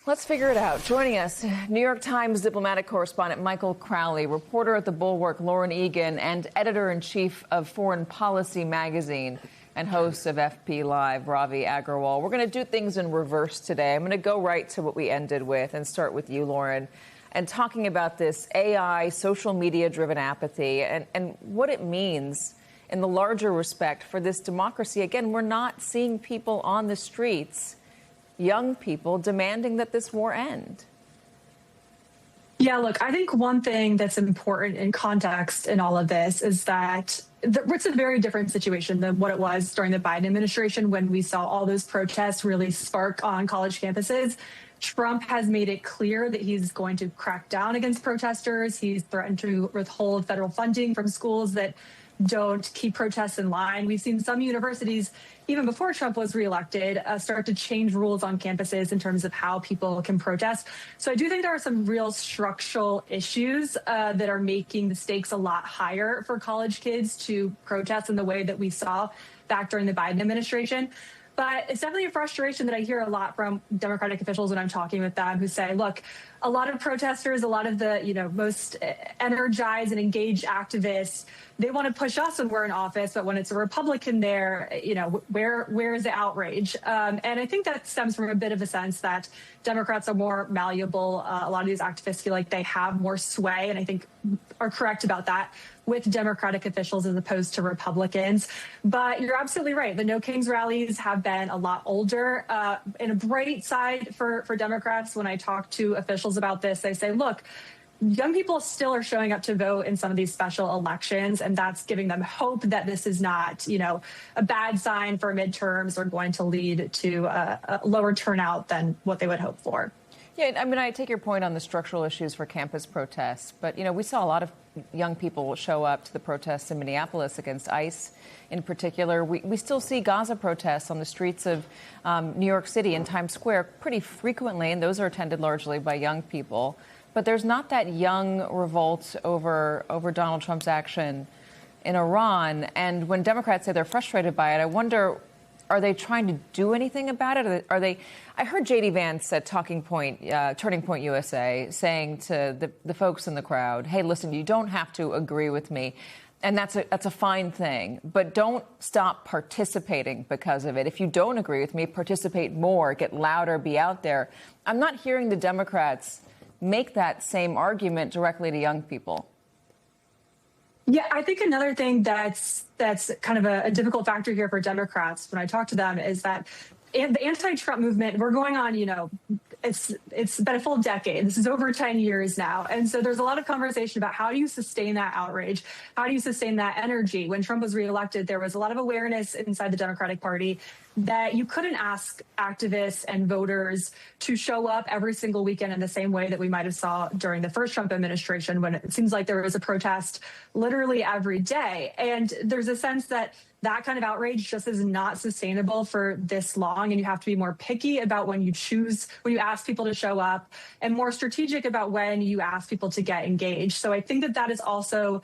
Let's figure it out. Joining us, New York Times diplomatic correspondent Michael Crowley, reporter at The Bulwark Lauren Egan, and editor-in-chief of Foreign Policy magazine and host of FP Live, Ravi Agrawal. We're going to do things in reverse today. I'm going to go right to what we ended with and start with you, Lauren, and talking about this AI, social media-driven apathy and what it means in the larger respect for this democracy. Again, we're not seeing people on the streets, young people, demanding that this war end. Yeah, look, I think one thing that's important in context in all of this is that it's a very different situation than what it was during the Biden administration when we saw all those protests really spark on college campuses. Trump has made it clear that he's going to crack down against protesters. He's threatened to withhold federal funding from schools that don't keep protests in line. We've seen some universities, even before Trump was reelected, start to change rules on campuses in terms of how people can protest. So I do think there are some real structural issues that are making the stakes a lot higher for college kids to protest in the way that we saw back during the Biden administration. But it's definitely a frustration that I hear a lot from Democratic officials when I'm talking with them, who say, look, a lot of protesters, a lot of the most energized and engaged activists, they want to push us when we're in office, but when it's a Republican there, where is the outrage? And I think that stems from a bit of a sense that Democrats are more malleable. A lot of these activists feel like they have more sway, and I think are correct about that, with Democratic officials as opposed to Republicans. But you're absolutely right. The No Kings rallies have been a lot older. And a bright side for Democrats, when I talk to officials about this, they say, look, young people still are showing up to vote in some of these special elections, and that's giving them hope that this is not, a bad sign for midterms or going to lead to a lower turnout than what they would hope for. Yeah, I mean, I take your point on the structural issues for campus protests, but, we saw a lot of young people show up to the protests in Minneapolis against ICE in particular. We still see Gaza protests on the streets of New York City and Times Square pretty frequently, and those are attended largely by young people. But there's not that young revolt over Donald Trump's action in Iran. And when Democrats say they're frustrated by it, I wonder, are they trying to do anything about it? I heard J.D. Vance at Turning Point USA saying to the folks in the crowd, hey, listen, you don't have to agree with me. And that's a fine thing. But don't stop participating because of it. If you don't agree with me, participate more, get louder, be out there. I'm not hearing the Democrats make that same argument directly to young people. Yeah, I think another thing that's kind of a difficult factor here for Democrats when I talk to them is that the anti-Trump movement, we're going on, it's been a full decade. This is over 10 years now. And so there's a lot of conversation about how do you sustain that outrage? How do you sustain that energy? When Trump was reelected, there was a lot of awareness inside the Democratic Party that you couldn't ask activists and voters to show up every single weekend in the same way that we might have saw during the first Trump administration, when it seems like there was a protest literally every day. And there's a sense that that kind of outrage just is not sustainable for this long. And you have to be more picky about when you ask people to show up, and more strategic about when you ask people to get engaged. So I think that is also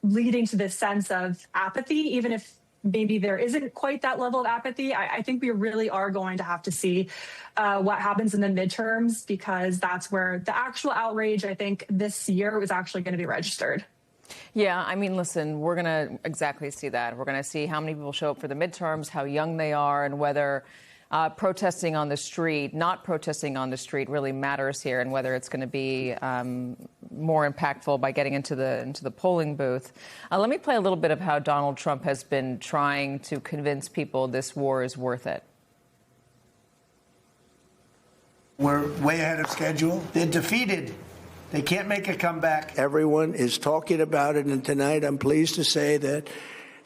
leading to this sense of apathy, even if maybe there isn't quite that level of apathy. I think we really are going to have to see what happens in the midterms, because that's where the actual outrage, I think, this year was actually going to be registered. Yeah, I mean, listen, we're going to exactly see that. We're going to see how many people show up for the midterms, how young they are, and whether protesting on the street, not protesting on the street really matters here, and whether it's going to be more impactful by getting into the polling booth. Let me play a little bit of how Donald Trump has been trying to convince people this war is worth it. We're way ahead of schedule. They're defeated. They can't make a comeback. Everyone is talking about it, and tonight I'm pleased to say that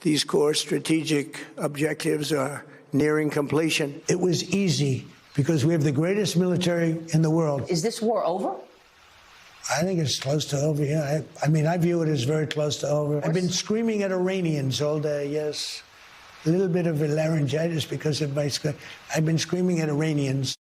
these core strategic objectives are nearing completion. It was easy because we have the greatest military in the world. Is this war over? I think it's close to over, yeah. I mean, I view it as very close to over. I've been screaming at Iranians all day, yes. A little bit of a laryngitis because of my... I've been screaming at Iranians.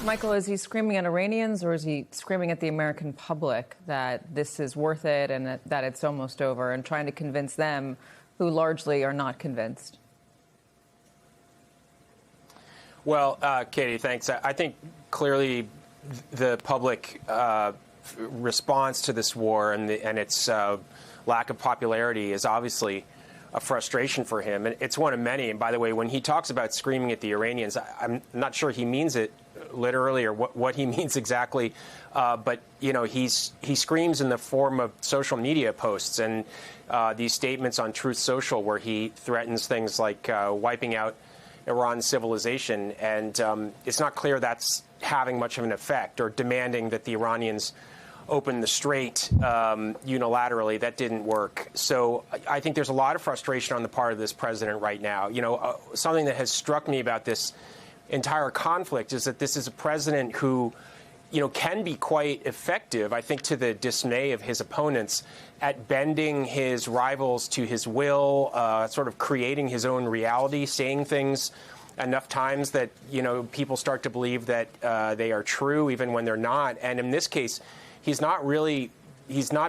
Michael, is he screaming at Iranians, or is he screaming at the American public that this is worth it and that it's almost over, and trying to convince them who largely are not convinced? Well, Katie, thanks. I think clearly the public response to this war and its lack of popularity is obviously a frustration for him. And it's one of many. And by the way, when he talks about screaming at the Iranians, I'm not sure he means it literally or what he means exactly. But, you know, he screams in the form of social media posts and these statements on Truth Social where he threatens things like wiping out Iran's civilization. And it's not clear that's having much of an effect, or demanding that the Iranians open the strait unilaterally. That didn't work. So I think there's a lot of frustration on the part of this president right now. You know, something that has struck me about this entire conflict is that this is a president who, you know, can be quite effective, I think to the dismay of his opponents, at bending his rivals to his will, sort of creating his own reality, saying things enough times that, you know, people start to believe that they are true even when they're not. And in this case, he's not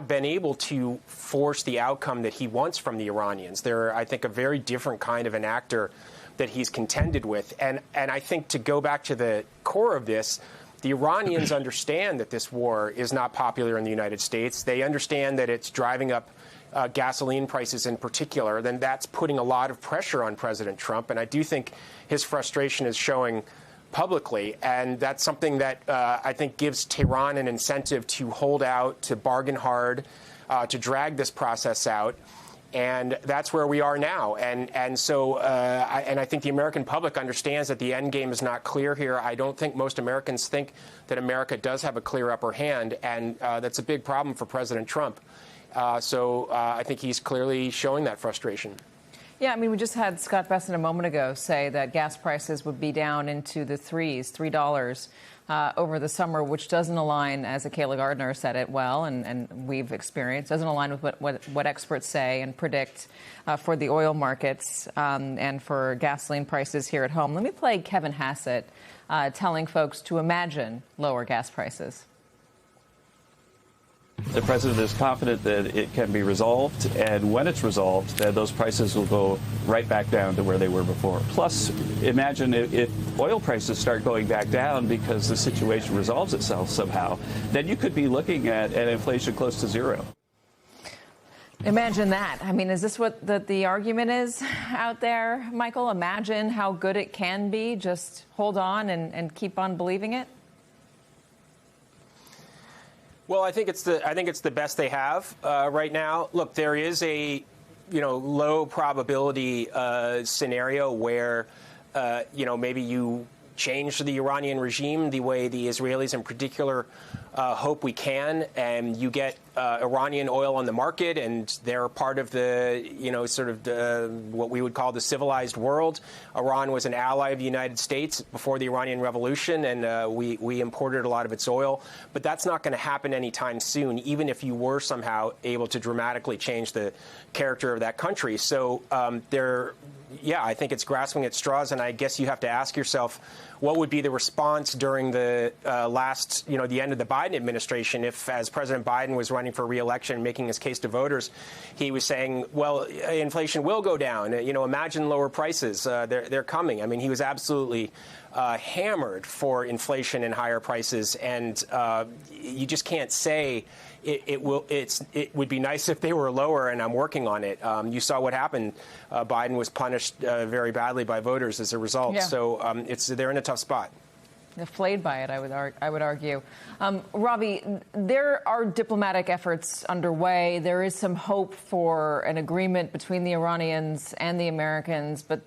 been able to force the outcome that he wants from the Iranians. They're, I think, a very different kind of an actor that he's contended with. And I think to go back to the core of this, the Iranians understand that this war is not popular in the United States. They understand that it's driving up gasoline prices in particular. Then that's putting a lot of pressure on President Trump. And I do think his frustration is showing publicly. And that's something that I think gives Tehran an incentive to hold out, to bargain hard, to drag this process out. And that's where we are now. And so I think the American public understands that the end game is not clear here. I don't think most Americans think that America does have a clear upper hand. And that's a big problem for President Trump. So I think he's clearly showing that frustration. Yeah, I mean, we just had Scott Bessent a moment ago say that gas prices would be down into the $3 over the summer, which doesn't align, as Kayla Gardner said it well, and we've experienced, doesn't align with what experts say and predict for the oil markets and for gasoline prices here at home. Let me play Kevin Hassett telling folks to imagine lower gas prices. The president is confident that it can be resolved, and when it's resolved, then those prices will go right back down to where they were before. Plus, imagine if oil prices start going back down because the situation resolves itself somehow, then you could be looking at an inflation close to zero. Imagine that. I mean, is this what the argument is out there, Michael? Imagine how good it can be. Just hold on and keep on believing it. Well, I think it's the best they have right now. Look, there is a low probability scenario where maybe you change the Iranian regime the way the Israelis in particular hope we can, and you get Iranian oil on the market, and they're part of the, what we would call the civilized world. Iran was an ally of the United States before the Iranian Revolution, and we imported a lot of its oil. But that's not going to happen anytime soon, even if you were somehow able to dramatically change the character of that country. So I think it's grasping at straws, and I guess you have to ask yourself, what would be the response during the the end of the Biden administration if, as President Biden was running for re-election, making his case to voters, he was saying, well, inflation will go down. Imagine lower prices. They're coming. I mean, he was absolutely hammered for inflation and higher prices, and you just can't say it would be nice if they were lower, and I'm working on it. You saw what happened. Biden was punished very badly by voters as a result. Yeah. So they're in a tough spot. They're flayed by it, I would argue. Robbie, there are diplomatic efforts underway. There is some hope for an agreement between the Iranians and the Americans, but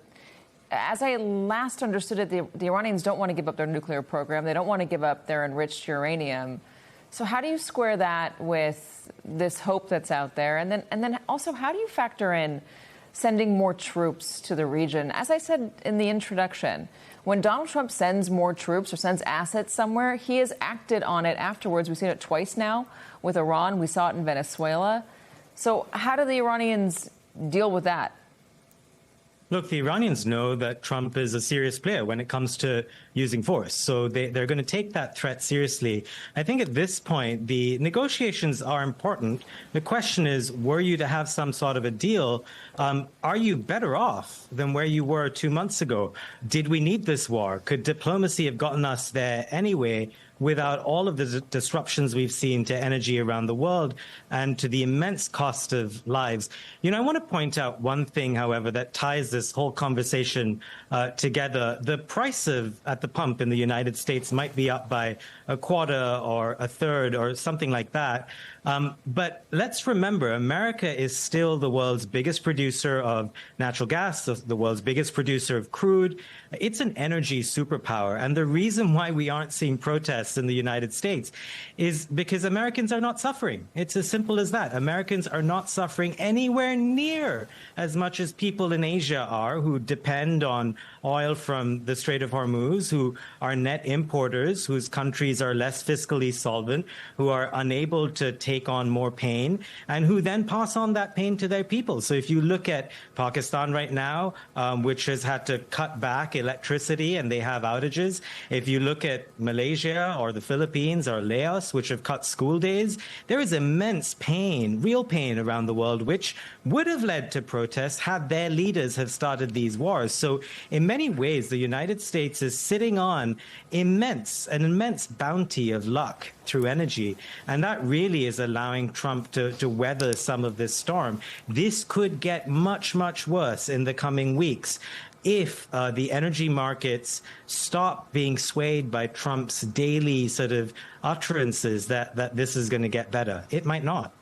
as I last understood it, the Iranians don't want to give up their nuclear program. They don't want to give up their enriched uranium. So how do you square that with this hope that's out there? And then also, how do you factor in sending more troops to the region? As I said in the introduction, when Donald Trump sends more troops or sends assets somewhere, he has acted on it afterwards. We've seen it twice now with Iran. We saw it in Venezuela. So how do the Iranians deal with that? Look, the Iranians know that Trump is a serious player when it comes to using force. So they're going to take that threat seriously. I think at this point, the negotiations are important. The question is, were you to have some sort of a deal, are you better off than where you were 2 months ago? Did we need this war? Could diplomacy have gotten us there anyway, without all of the disruptions we've seen to energy around the world and to the immense cost of lives? You know, I want to point out one thing, however, that ties this whole conversation together. The price at the pump in the United States might be up by a quarter or a third or something like that. But let's remember, America is still the world's biggest producer of natural gas, the world's biggest producer of crude. It's an energy superpower. And the reason why we aren't seeing protests in the United States is because Americans are not suffering. It's as simple as that. Americans are not suffering anywhere near as much as people in Asia are, who depend on oil from the Strait of Hormuz, who are net importers, whose countries are less fiscally solvent, who are unable to take on more pain, and who then pass on that pain to their people. So if you look at Pakistan right now, which has had to cut back electricity and they have outages, if you look at Malaysia or the Philippines or Laos, which have cut school days, there is immense pain, real pain around the world, which would have led to protests had their leaders have started these wars. So in many ways, the United States is sitting on an immense bounty of luck through energy. And that really is allowing Trump to weather some of this storm. This could get much, much worse in the coming weeks if the energy markets stop being swayed by Trump's daily sort of utterances that this is going to get better. It might not.